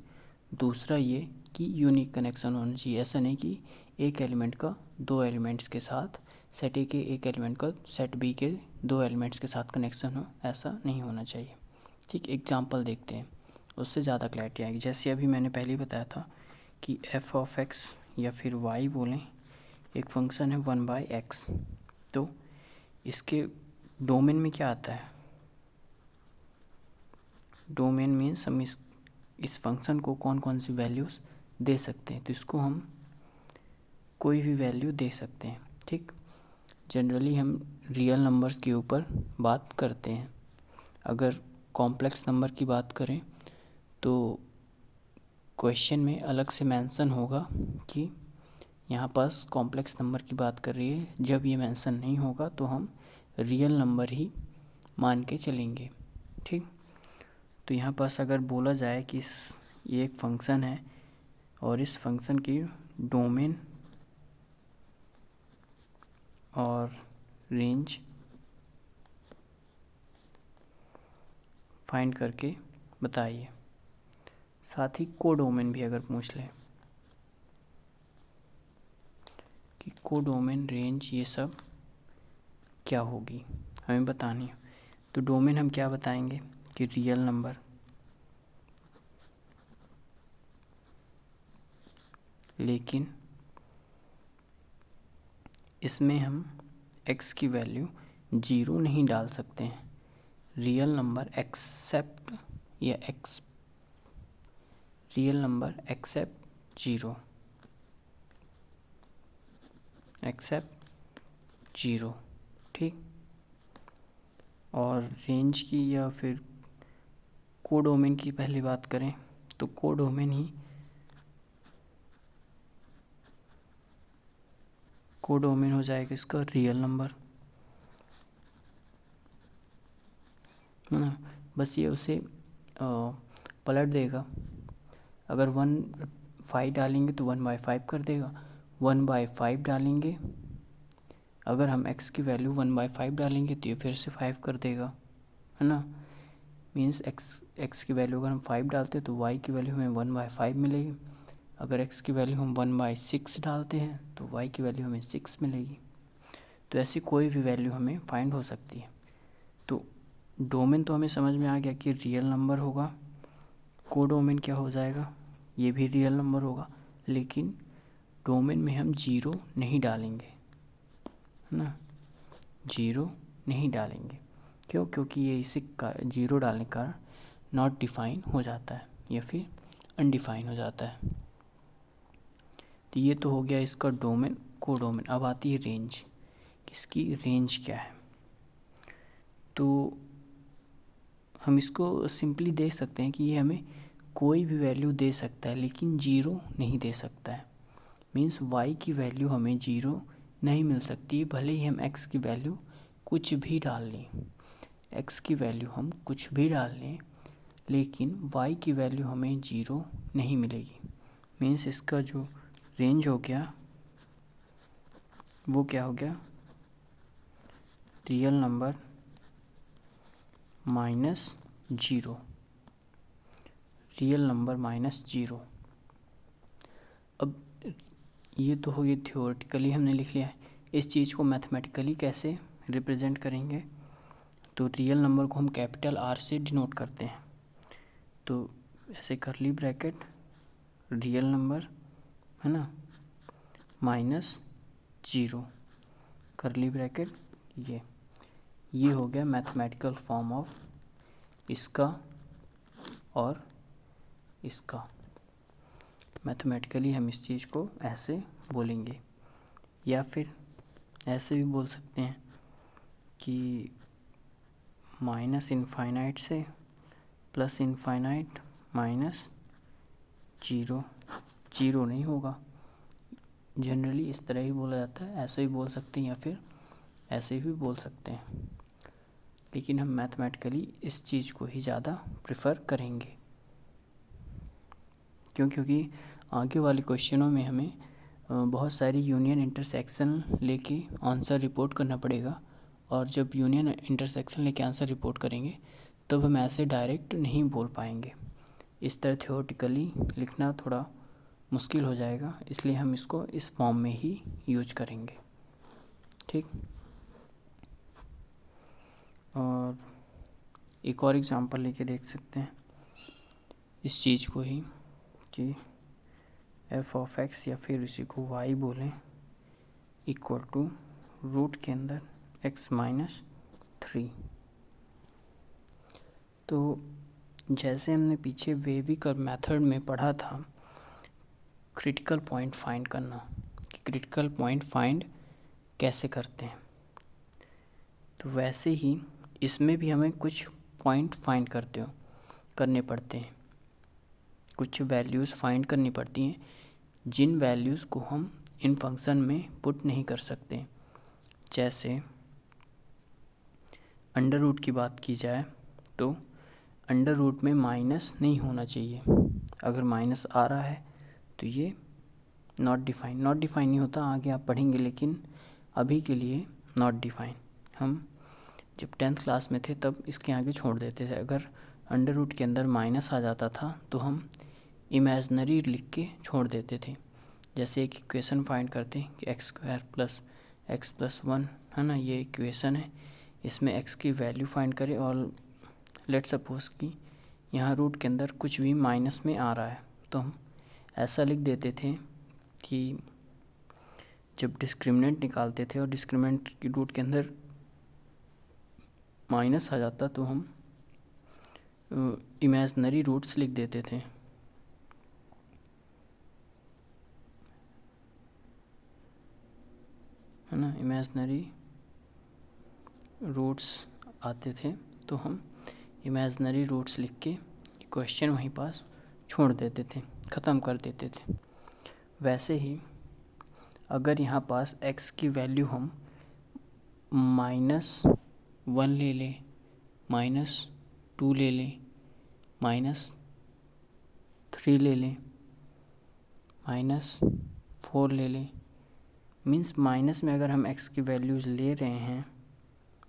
दूसरा ये कि यूनिक कनेक्शन होना चाहिए। ऐसा नहीं कि एक एलिमेंट का दो एलिमेंट्स के साथ, सेट ए के एक एलिमेंट का सेट बी के दो एलिमेंट्स के साथ कनेक्शन हो, ऐसा नहीं होना चाहिए। ठीक, एग्जांपल देखते हैं, उससे ज़्यादा क्लैरिटी आएगी। जैसे अभी मैंने पहले ही बताया था कि एफ ऑफ एक्स या फिर वाई बोलें, एक फंक्शन है 1/x। तो इसके डोमेन में क्या आता है? डोमेन मीन्स हम इस फंक्शन को कौन कौन सी वैल्यूज़ दे सकते हैं। तो इसको हम कोई भी वैल्यू दे सकते हैं। ठीक, जनरली हम रियल नंबर्स के ऊपर बात करते हैं। अगर कॉम्प्लेक्स नंबर की बात करें तो क्वेश्चन में अलग से मेंशन होगा कि यहाँ पास कॉम्प्लेक्स नंबर की बात कर रही है। जब ये मेंशन नहीं होगा तो हम रियल नंबर ही मान के चलेंगे। ठीक, तो यहाँ पास अगर बोला जाए कि ये एक फंक्शन है और इस फंक्शन की डोमेन और रेंज फाइंड करके बताइए। साथ ही कोडोमेन भी अगर पूछ ले कि कोडोमेन, रेंज, ये सब क्या होगी हमें बतानी है। तो डोमेन हम क्या बताएंगे कि रियल नंबर, लेकिन इसमें हम x की वैल्यू 0 नहीं डाल सकते हैं। रियल नंबर एक्सेप्ट या रियल नंबर एक्सेप्ट 0, एक्सेप्ट 0। ठीक, और रेंज की या फिर कोडोमेन की पहली बात करें तो कोडोमेन हो जाएगा इसका रियल नंबर, है ना। बस ये उसे पलट देगा। अगर 1/5 डालेंगे तो 1/5 कर देगा। 1/5 डालेंगे, अगर हम x की वैल्यू 1/5 डालेंगे तो ये फिर से 5 कर देगा, है ना। मीन्स x की वैल्यू अगर हम 5 डालते हैं तो y की वैल्यू हमें 1/5 मिलेगी। अगर x की वैल्यू हम 1/6 डालते हैं तो y की वैल्यू हमें 6 मिलेगी। तो ऐसी कोई भी वैल्यू हमें फाइंड हो सकती है। तो डोमेन तो हमें समझ में आ गया कि रियल नंबर होगा। कोडोमेन क्या हो जाएगा, ये भी रियल नंबर होगा, लेकिन डोमेन में हम 0 नहीं डालेंगे, है ना। 0 नहीं डालेंगे, क्यों? क्योंकि ये इसे 0 डालने के कारण नॉट डिफाइन हो जाता है या फिर अनडिफाइन हो जाता है। तो ये तो हो गया इसका डोमेन, कोडोमेन। अब आती है रेंज। किसकी रेंज क्या है? तो हम इसको सिंपली देख सकते हैं कि ये हमें कोई भी वैल्यू दे सकता है लेकिन ज़ीरो नहीं दे सकता है। मीन्स y की वैल्यू हमें ज़ीरो नहीं मिल सकती, भले ही हम x की वैल्यू कुछ भी डाल लें, x की वैल्यू हम कुछ भी डाल लें लेकिन y की वैल्यू हमें ज़ीरो नहीं मिलेगी। मीन्स इसका जो रेंज हो गया वो क्या हो गया, real number minus zero, real number minus zero. अब ये तो हो गई थ्योरेटिकली हमने लिख लिया है। इस चीज़ को मैथमेटिकली कैसे रिप्रेजेंट करेंगे, तो रियल नंबर को हम कैपिटल R से डिनोट करते हैं। तो ऐसे करली ब्रैकेट रियल नंबर है ना माइनस ज़ीरो करली ब्रैकेट, ये हो गया मैथमेटिकल फॉर्म ऑफ इसका और इसका। मैथमेटिकली हम इस चीज़ को ऐसे बोलेंगे, या फिर ऐसे भी बोल सकते हैं कि माइनस इनफाइनाइट से plus infinite minus zero, zero नहीं होगा। जनरली इस तरह ही बोला जाता है, ऐसे ही बोल सकते हैं या फिर ऐसे भी बोल सकते हैं, लेकिन हम मैथमेटिकली इस चीज़ को ही ज़्यादा प्रेफर करेंगे। क्योंकि आगे वाले क्वेश्चनों में हमें बहुत सारी यूनियन इंटरसेक्शन लेके आंसर रिपोर्ट करना पड़ेगा, और जब यूनियन इंटरसेक्शन लेके आंसर रिपोर्ट करेंगे तब हम ऐसे डायरेक्ट नहीं बोल पाएंगे। इस तरह थ्योरेटिकली लिखना थोड़ा मुश्किल हो जाएगा, इसलिए हम इसको इस फॉर्म में ही यूज करेंगे। ठीक, और एक और एग्जांपल लेके देख सकते हैं इस चीज़ को ही कि एफ ऑफ एक्स या फिर इसी को वाई बोलें इक्वल टू रूट के अंदर एक्स माइनस थ्री। तो जैसे हमने पीछे वेवी कर्व मेथड में पढ़ा था क्रिटिकल पॉइंट फाइंड करना, कि क्रिटिकल पॉइंट फाइंड कैसे करते हैं, तो वैसे ही इसमें भी हमें कुछ पॉइंट फाइंड करने पड़ते हैं, कुछ वैल्यूज़ फाइंड करनी पड़ती हैं जिन वैल्यूज़ को हम इन फंक्शन में पुट नहीं कर सकते। जैसे अंडर रूट की बात की जाए तो अंडर रूट में माइनस नहीं होना चाहिए, अगर माइनस आ रहा है तो ये नॉट डिफाइन नहीं होता, आगे आप पढ़ेंगे, लेकिन अभी के लिए नॉट डिफाइन। हम जब 10th क्लास में थे तब इसके आगे छोड़ देते थे, अगर अंडर रूट के अंदर माइनस आ जाता था तो हम इमेजनरी लिख के छोड़ देते थे। जैसे एक इक्वेशन फाइंड करते हैं कि x square plus x plus one है ना, ये इक्वेशन है, इसमें एक्स की वैल्यू फाइंड करें और लेट सपोज कि यहाँ रूट के अंदर कुछ भी माइनस में आ रहा है, तो हम ऐसा लिख देते थे कि जब डिस्क्रिमिनेंट निकालते थे और डिस्क्रिमिनेंट की रूट के अंदर माइनस आ जाता तो हम इमेजनरी रूट्स लिख देते थे। है ना, इमेजनरी रूट्स आते थे तो हम इमेजनरी रूट्स लिख के क्वेश्चन वहीं पास छोड़ देते थे, ख़त्म कर देते थे। वैसे ही अगर यहाँ पास x की वैल्यू हम -1 ले लें, -2 ले लें, -3 ले लें, -4 ले लें, मीन्स माइनस में अगर हम x की वैल्यूज़ ले रहे हैं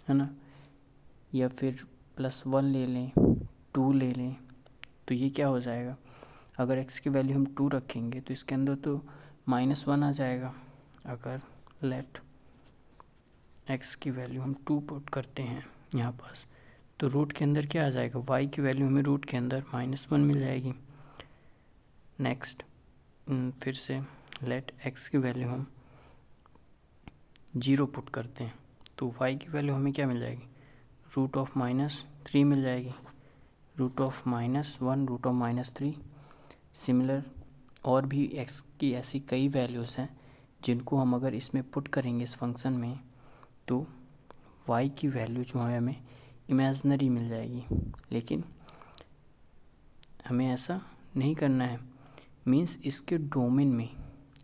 है ना, या फिर +1 ले लें, 2 ले लें, तो ये क्या हो जाएगा, अगर x की वैल्यू हम 2 रखेंगे तो इसके अंदर तो -1 आ जाएगा। अगर लेट x की वैल्यू हम 2 पुट करते हैं यहाँ पास, तो रूट के अंदर क्या आ जाएगा, y की वैल्यू हमें रूट के अंदर -1 मिल जाएगी। नेक्स्ट फिर से लेट x की वैल्यू हम 0 पुट करते हैं, तो y की वैल्यू हमें क्या मिल जाएगी, √3 मिल जाएगी, √1 √3। सिमिलर और भी x की ऐसी कई वैल्यूज़ हैं जिनको हम अगर इसमें पुट करेंगे इस फंक्शन में, तो y की वैल्यू जो है हमें इमेजिनरी मिल जाएगी, लेकिन हमें ऐसा नहीं करना है। मीन्स इसके डोमेन में,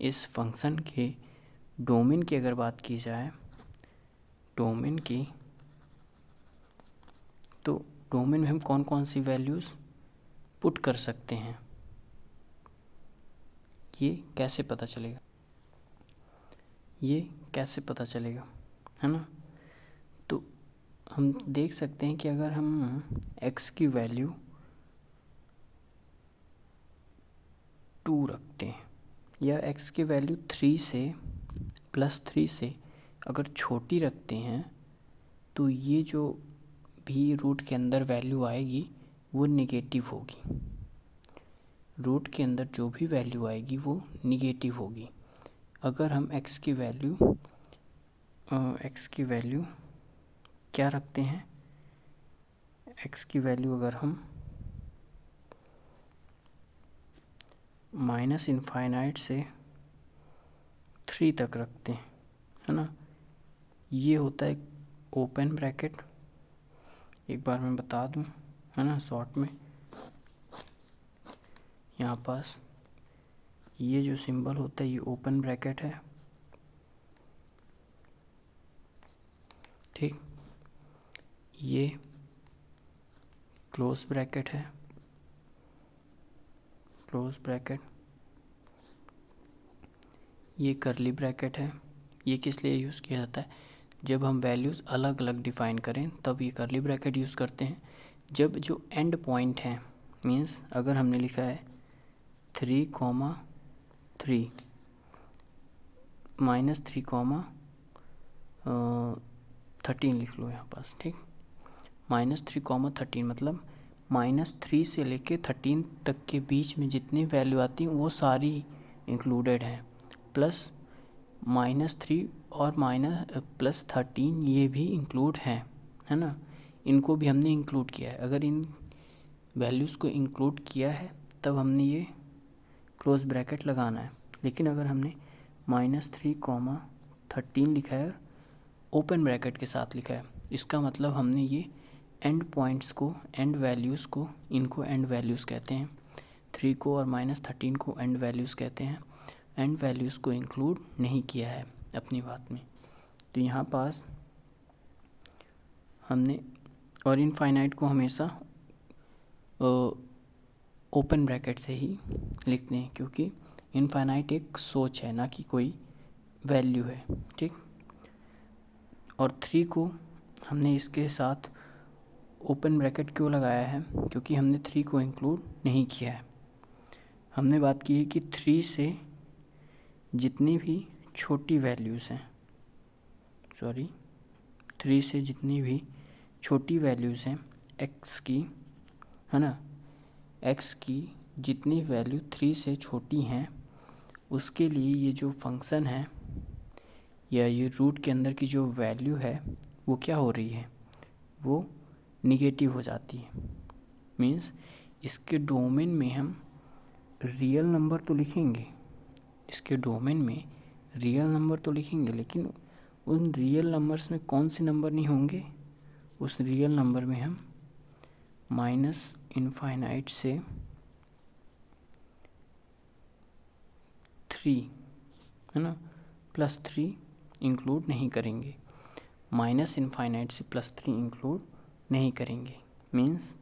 इस फंक्शन के डोमेन की अगर बात की जाए, डोमेन की, तो डोमेन में हम कौन कौन सी वैल्यूज़ पुट कर सकते हैं, ये कैसे पता चलेगा, ये कैसे पता चलेगा, है ना। तो हम देख सकते हैं कि अगर हम x की वैल्यू 2 रखते हैं या x की वैल्यू 3 से +3 से अगर छोटी रखते हैं, तो ये जो भी रूट के अंदर वैल्यू आएगी वो नेगेटिव होगी। रूट के अंदर जो भी वैल्यू आएगी वो निगेटिव होगी। अगर हम x की वैल्यू क्या रखते हैं, x की वैल्यू अगर हम -∞ से 3 तक रखते हैं, है ना, ये होता है ओपन ब्रैकेट। एक बार मैं बता दूं, है ना, शॉर्ट में, यहाँ पास ये जो सिंबल होता है ये ओपन ब्रैकेट है, ठीक। ये क्लोज ब्रैकेट है, क्लोज ब्रैकेट। ये करली ब्रैकेट है। ये किस लिए यूज़ किया जाता है, जब हम वैल्यूज़ अलग अलग डिफ़ाइन करें तब ये करली ब्रैकेट यूज़ करते हैं। जब जो एंड पॉइंट है, मीन्स अगर हमने लिखा है 3, -3, -3, 13 लिख लो यहाँ पास, ठीक। -3, 13 मतलब -3 से लेके 13 तक के बीच में जितनी वैल्यू आती हैं वो सारी इंक्लूडेड हैं, प्लस -3 और +13 ये भी इंक्लूड हैं, है ना। इनको भी हमने इंक्लूड किया है। अगर इन वैल्यूज़ को इंक्लूड किया है तब हमने ये क्लोज ब्रैकेट लगाना है। लेकिन अगर हमने -3, 13 लिखा है, ओपन ब्रैकेट के साथ लिखा है, इसका मतलब हमने ये एंड पॉइंट्स को, एंड वैल्यूज़ को, इनको एंड वैल्यूज़ कहते हैं। 3 को और -13 को एंड वैल्यूज़ कहते हैं। एंड वैल्यूज़ को इंक्लूड नहीं किया है अपनी बात में। तो यहाँ पास हमने, और इनफाइनाइट को हमेशा ओपन ब्रैकेट से ही लिखते हैं, क्योंकि इनफाइनाइट एक सोच है, ना कि कोई वैल्यू है, ठीक। और 3 को हमने इसके साथ ओपन ब्रैकेट क्यों लगाया है, क्योंकि हमने 3 को इंक्लूड नहीं किया है। हमने बात की है कि 3 से जितनी भी छोटी वैल्यूज़ हैं, 3 से जितनी भी छोटी वैल्यूज़ हैं x की, है ना, x की जितनी वैल्यू 3 से छोटी हैं उसके लिए ये जो फंक्शन है या ये रूट के अंदर की जो वैल्यू है वो क्या हो रही है, वो निगेटिव हो जाती है। मीन्स इसके डोमेन में हम रियल नंबर तो लिखेंगे, इसके डोमेन में रियल नंबर तो लिखेंगे, लेकिन उन रियल नंबर्स में कौन से नंबर नहीं होंगे, उस रियल नंबर में हम -∞ से 3, है ना, +3 इंक्लूड नहीं करेंगे। -∞ से +3 इंक्लूड नहीं करेंगे। मीन्स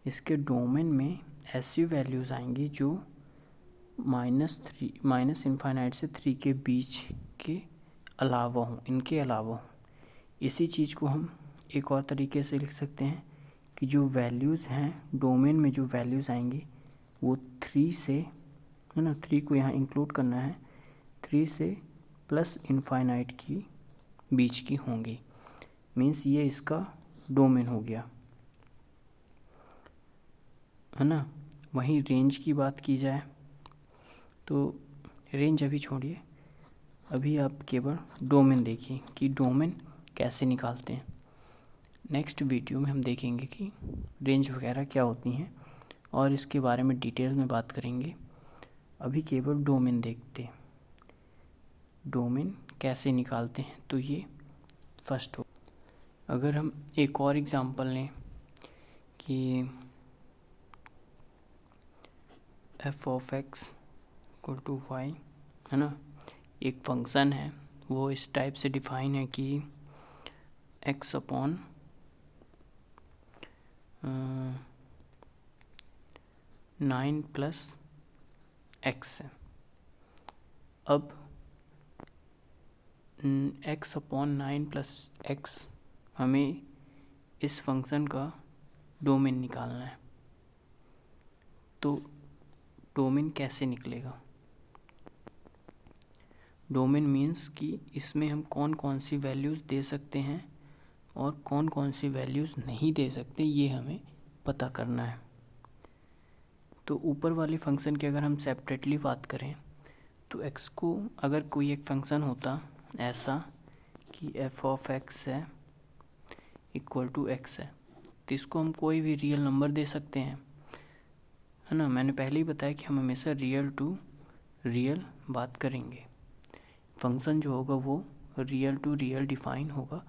इसके डोमेन में ऐसी वैल्यूज़ आएंगी जो -∞ से 3 के बीच के अलावा हों, इनके अलावा हों। इसी चीज़ को हम एक और तरीके से लिख सकते हैं कि जो वैल्यूज़ हैं डोमेन में, जो वैल्यूज़ आएंगी वो 3 से, है ना, 3 को यहाँ इंक्लूड करना है, 3 से +∞ की बीच की होंगी। मीन्स ये इसका डोमेन हो गया, है ना। वहीं रेंज की बात की जाए तो रेंज अभी छोड़िए, अभी आप केवल डोमेन देखिए कि डोमेन कैसे निकालते हैं। नेक्स्ट वीडियो में हम देखेंगे कि रेंज वगैरह क्या होती हैं और इसके बारे में डिटेल में बात करेंगे। अभी केवल डोमेन देखते हैं, डोमेन कैसे निकालते हैं। तो ये फर्स्ट हो। अगर हम एक और एग्ज़ाम्पल लें कि f(x) = y, है ना, एक फंक्शन है, वो इस टाइप से डिफ़ाइन है कि x अपॉन 9 + x है। अब x अपॉन 9 + x हमें इस फंक्शन का डोमेन निकालना है। तो डोमेन कैसे निकलेगा? डोमेन मीन्स कि इसमें हम कौन कौन सी वैल्यूज़ दे सकते हैं और कौन कौन सी वैल्यूज़ नहीं दे सकते, ये हमें पता करना है। तो ऊपर वाले फंक्शन की अगर हम सेपरेटली बात करें तो x को, अगर कोई एक फंक्शन होता ऐसा कि f(x) है = x है, तो इसको हम कोई भी रियल नंबर दे सकते हैं, है ना। मैंने पहले ही बताया कि हम हमेशा रियल टू रियल बात करेंगे। फंक्शन जो होगा वो रियल टू रियल डिफ़ाइन होगा।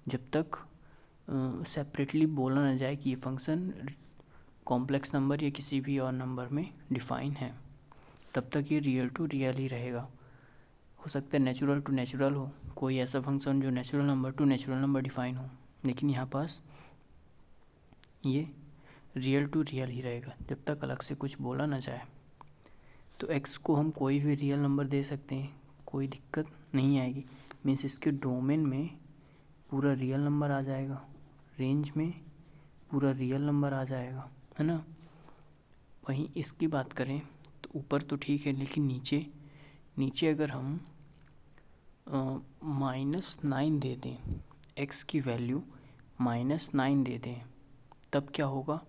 जब तक सेपरेटली बोला ना जाए कि ये फंक्शन कॉम्प्लेक्स नंबर या किसी भी और नंबर में डिफ़ाइन है, तब तक ये रियल टू रियल ही रहेगा। हो सकता है नेचुरल टू नेचुरल हो, कोई ऐसा फंक्शन जो natural number two natural number define हो, लेकिन यहाँ पास ये रियल टू रियल ही रहेगा जब तक अलग से कुछ बोला ना जाए। तो x को हम कोई भी रियल नंबर दे सकते हैं, कोई दिक्कत नहीं आएगी। मीन्स इसके डोमेन में पूरा रियल नंबर आ जाएगा, रेंज में पूरा रियल नंबर आ जाएगा, है ना। वहीं इसकी बात करें तो ऊपर तो ठीक है, लेकिन नीचे अगर हम -9 दे दें, x की वैल्यू -9 दे दें, तब क्या होगा?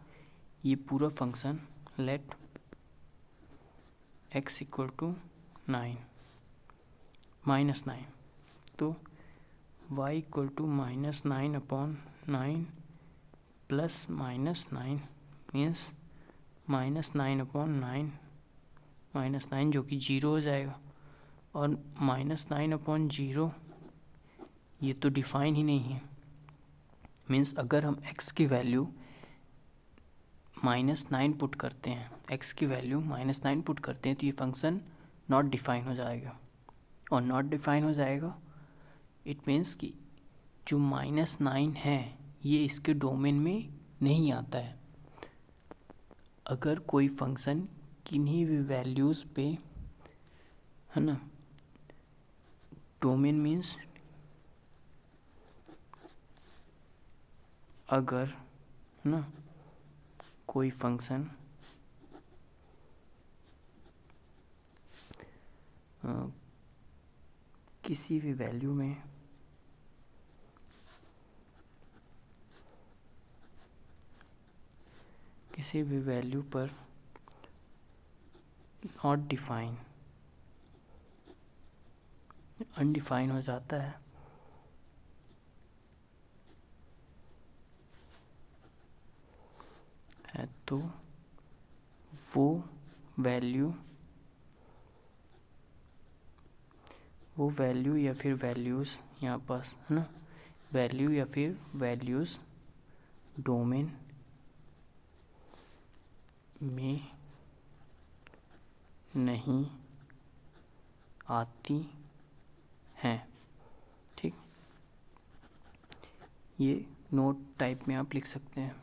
ये पूरा फंक्शन लेट x = 9 -9, तो y = -9/9 + -9 मीन्स -9/9 -9 जो कि 0 हो जाएगा। और -9/0 ये तो डिफ़ाइन ही नहीं है। मीन्स अगर हम x की वैल्यू -9 पुट करते हैं, x की वैल्यू -9 पुट करते हैं, तो ये फंक्शन नॉट डिफ़ाइन हो जाएगा। और नॉट डिफ़ाइन हो जाएगा इट मीन्स कि जो -9 है ये इसके डोमेन में नहीं आता है। अगर कोई फंक्शन किन्हीं भी वैल्यूज़ पे, है ना, डोमेन मीन्स अगर, है ना, कोई फंक्शन किसी भी वैल्यू में किसी भी वैल्यू पर नॉट डिफ़ाइन, अनडिफ़ाइन हो जाता है तो वो वैल्यू या फिर वैल्यूज़ यहाँ पास, है ना, वैल्यू या फिर वैल्यूज़ डोमेन में नहीं आती हैं। ठीक, ये नोट टाइप में आप लिख सकते हैं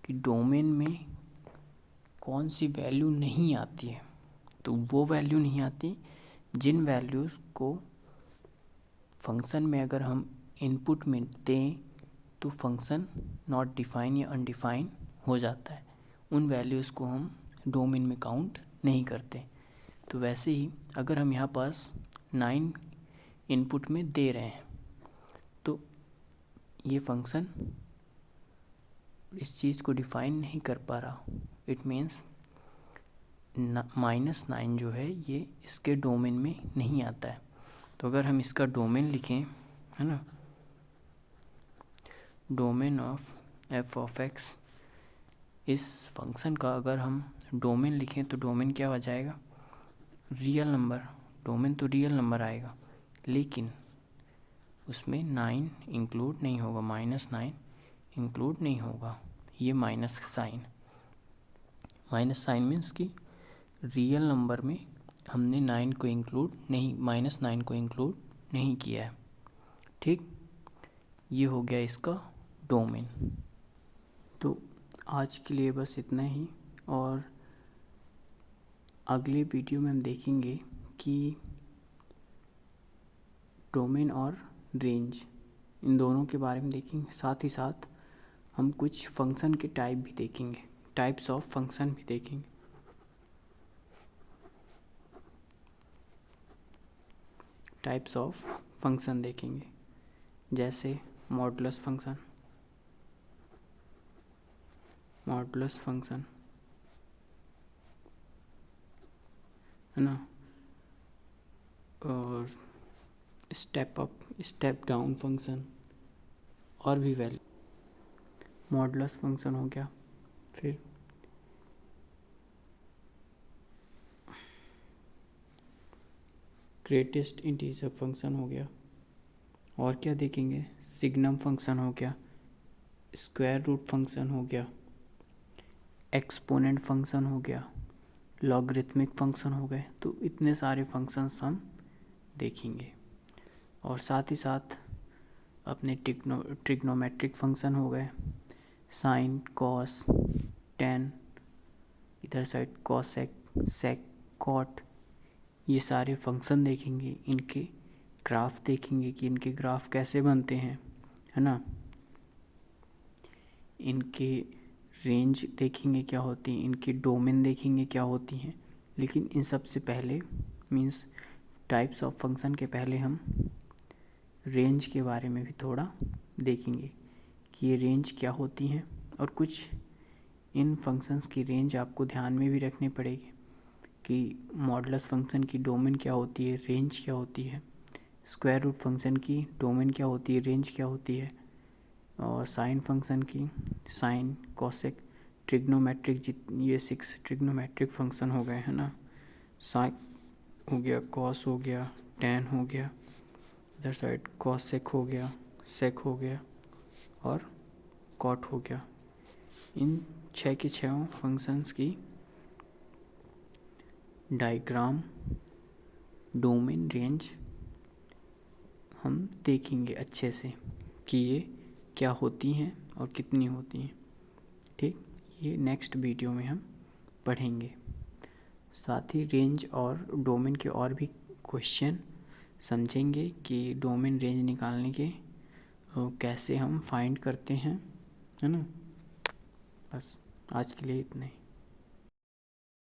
कि डोमेन में कौन सी वैल्यू नहीं आती है। तो वो वैल्यू नहीं आती जिन वैल्यूज़ को फंक्शन में अगर हम इनपुट में दें तो फंक्शन नॉट डिफ़ाइन या अनडिफ़ाइन हो जाता है। उन वैल्यूज़ को हम डोमेन में काउंट नहीं करते। तो वैसे ही अगर हम यहाँ पास 9 इनपुट में दे रहे हैं तो ये फंक्शन इस चीज़ को डिफ़ाइन नहीं कर पा रहा। इट मीन्स -9 जो है ये इसके डोमेन में नहीं आता है। तो अगर हम इसका डोमेन लिखें, है ना, डोमेन ऑफ f(x), इस फंक्शन का अगर हम डोमेन लिखें तो डोमेन क्या हो जाएगा? Real number. डोमेन तो रियल नंबर आएगा, लेकिन उसमें 9 इंक्लूड नहीं होगा, -9 इंक्लूड नहीं होगा। ये माइनस साइन मीन्स कि रियल नंबर में हमने 9 को इंक्लूड नहीं, -9 को इंक्लूड नहीं किया है। ठीक, ये हो गया इसका डोमेन। तो आज के लिए बस इतना ही, और अगले वीडियो में हम देखेंगे कि डोमेन और रेंज, इन दोनों के बारे में देखेंगे। साथ ही साथ हम कुछ फंक्शन के टाइप भी देखेंगे, टाइप्स ऑफ फंक्शन भी देखेंगे। टाइप्स ऑफ फंक्शन देखेंगे, जैसे मॉडुलस फंक्शन, है ना, और step up, step down function, और भी वैल्यू। मॉडुलस फंक्शन हो गया, फिर ग्रेटेस्ट इंटीजर फंक्शन हो गया, और क्या देखेंगे, सिग्नम फंक्शन हो गया, स्क्वायर रूट फंक्शन हो गया, एक्सपोनेंट फंक्शन हो गया, लॉगरिथमिक फंक्शन हो गए। तो इतने सारे फंक्शंस हम देखेंगे, और साथ ही साथ अपने ट्रिग्नोमेट्रिक फंक्शन हो गए, साइन, कॉस, टेन, इधर साइड कॉसेक, सेक, कॉट, ये सारे फंक्शन देखेंगे। इनके ग्राफ देखेंगे कि इनके ग्राफ कैसे बनते हैं, है ना। इनके रेंज देखेंगे क्या होती हैं, इनके डोमेन देखेंगे क्या होती हैं। लेकिन इन सब से पहले, मीन्स टाइप्स ऑफ फंक्शन के पहले, हम रेंज के बारे में भी थोड़ा देखेंगे कि ये रेंज क्या होती हैं, और कुछ इन फंक्शंस की रेंज आपको ध्यान में भी रखनी पड़ेगी कि मॉडुलस फंक्शन की डोमेन क्या होती है, रेंज क्या होती है, स्क्वायर रूट फंक्शन की डोमेन क्या होती है, रेंज क्या होती है, और साइन फंक्शन की, साइन, कॉसेक, ट्रिग्नोमेट्रिक, ये 6 ट्रिग्नोमेट्रिक फंक्शन हो गए, है ना। साइन हो गया, कॉस हो गया, टेन हो गया, इधर साइड कॉसेक हो गया, सेक हो गया, और कॉट हो गया। इन 6 के 6 फंक्शंस की डायग्राम, डोमेन, रेंज हम देखेंगे अच्छे से कि ये क्या होती हैं और कितनी होती हैं। ठीक, ये नेक्स्ट वीडियो में हम पढ़ेंगे। साथ ही रेंज और डोमेन के और भी क्वेश्चन समझेंगे कि डोमेन रेंज निकालने के कैसे हम फाइंड करते हैं, है ना। बस आज के लिए इतना ही।